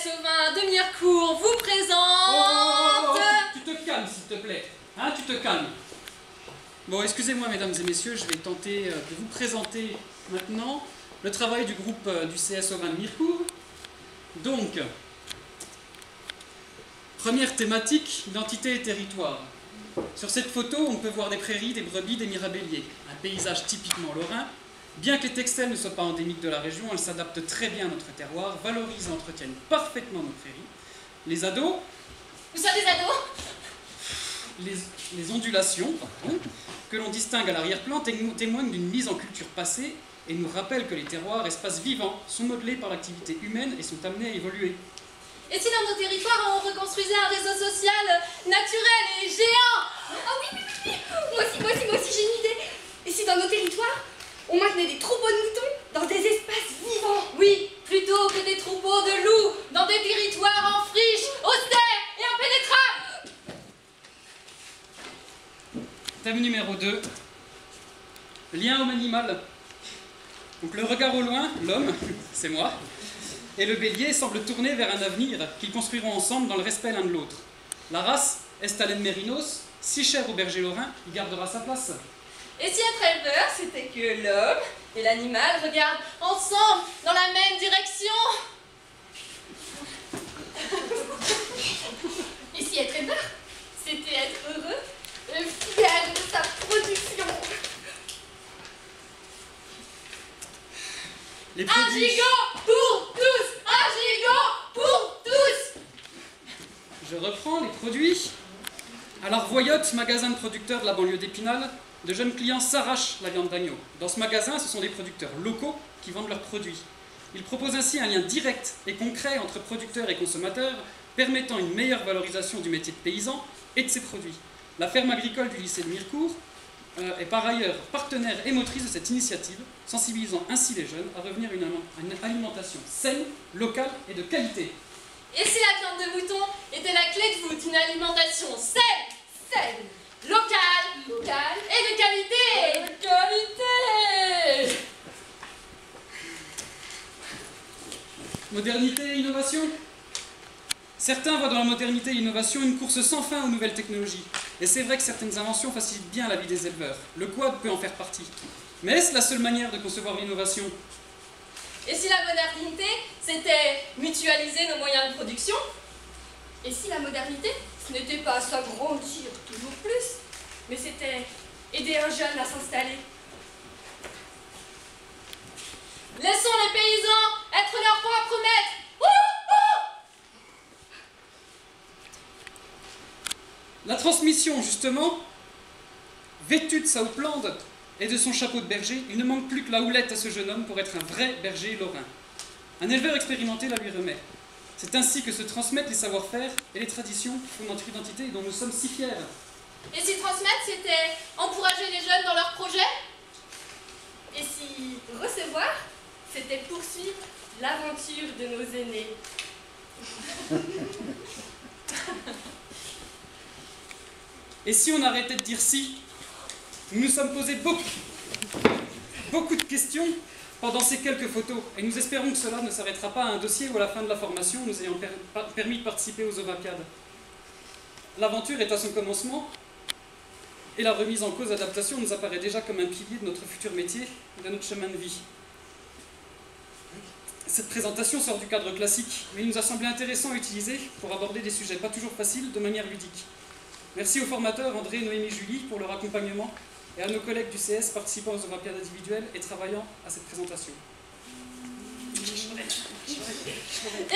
CS au vin de Mirecourt vous présente... Oh, tu te calmes, s'il te plaît. Hein, tu te calmes. Bon, excusez-moi, mesdames et messieurs, je vais tenter de vous présenter maintenant le travail du groupe du CS au vin de Mirecourt. Donc, première thématique, identité et territoire. Sur cette photo, on peut voir des prairies, des brebis, des mirabelliers. Un paysage typiquement lorrain. Bien que les textiles ne soient pas endémiques de la région, elles s'adaptent très bien à notre terroir, valorisent et entretiennent parfaitement nos prairies. Les ados... Vous savez des ados? Les ondulations, pardon, que l'on distingue à l'arrière-plan témoignent d'une mise en culture passée et nous rappellent que les terroirs, espaces vivants, sont modelés par l'activité humaine et sont amenés à évoluer. Et si dans nos territoires on reconstruisait un réseau social naturel et géant? Ah oui, moi aussi j'ai une idée. Et si dans nos territoires, on maintenait des troupeaux de moutons dans des espaces vivants? Oui, plutôt que des troupeaux de loups dans des territoires en friche, austères et impénétrables. Thème numéro 2, lien homme-animal. Donc le regard au loin, l'homme, c'est moi, et le bélier semblent tourner vers un avenir qu'ils construiront ensemble dans le respect l'un de l'autre. La race, Estalen Mérinos, si chère au berger lorrain, il gardera sa place. Et si être éleveur, c'était que l'homme et l'animal regardent ensemble dans la même direction? Et si être éleveur, c'était être heureux et fier de sa production? Les Un produits... gigot pour tous! Un gigot pour tous! Je reprends les produits. À l'Arvoyotte, magasin de producteurs de la banlieue d'Épinal, de jeunes clients s'arrachent la viande d'agneau. Dans ce magasin, ce sont des producteurs locaux qui vendent leurs produits. Ils proposent ainsi un lien direct et concret entre producteurs et consommateurs, permettant une meilleure valorisation du métier de paysan et de ses produits. La ferme agricole du lycée de Mirecourt est par ailleurs partenaire et motrice de cette initiative, sensibilisant ainsi les jeunes à revenir à une alimentation saine, locale et de qualité. Et si la viande de mouton était la clé de voûte d'une alimentation saine, locale et de qualité? Modernité et innovation. Certains voient dans la modernité et l'innovation une course sans fin aux nouvelles technologies. Et c'est vrai que certaines inventions facilitent bien la vie des éleveurs. Le quad peut en faire partie. Mais est-ce la seule manière de concevoir l'innovation? Et si la modernité, c'était mutualiser nos moyens de production? Et si la modernité, ce n'était pas s'agrandir toujours plus, mais c'était aider un jeune à s'installer? Laissons les paysans être leurs propres maîtres! La transmission, justement, vêtue de sa houppelande et de son chapeau de berger, il ne manque plus que la houlette à ce jeune homme pour être un vrai berger lorrain. Un éleveur expérimenté la lui remet. C'est ainsi que se transmettent les savoir-faire et les traditions qui font notre identité et dont nous sommes si fiers. Et si transmettre, c'était encourager les jeunes dans leurs projets? Et si recevoir, c'était poursuivre l'aventure de nos aînés? Et si on arrêtait de dire si? Nous nous sommes posé beaucoup de questions pendant ces quelques photos, et nous espérons que cela ne s'arrêtera pas à un dossier où à la fin de la formation, nous ayant permis de participer aux Olympiades. L'aventure est à son commencement, et la remise en cause d'adaptation nous apparaît déjà comme un pilier de notre futur métier, de notre chemin de vie. Cette présentation sort du cadre classique, mais il nous a semblé intéressant à utiliser pour aborder des sujets pas toujours faciles de manière ludique. Merci aux formateurs André, Noémie, Julie pour leur accompagnement et à nos collègues du CS participant aux Olympiades individuelles et travaillant à cette présentation. Et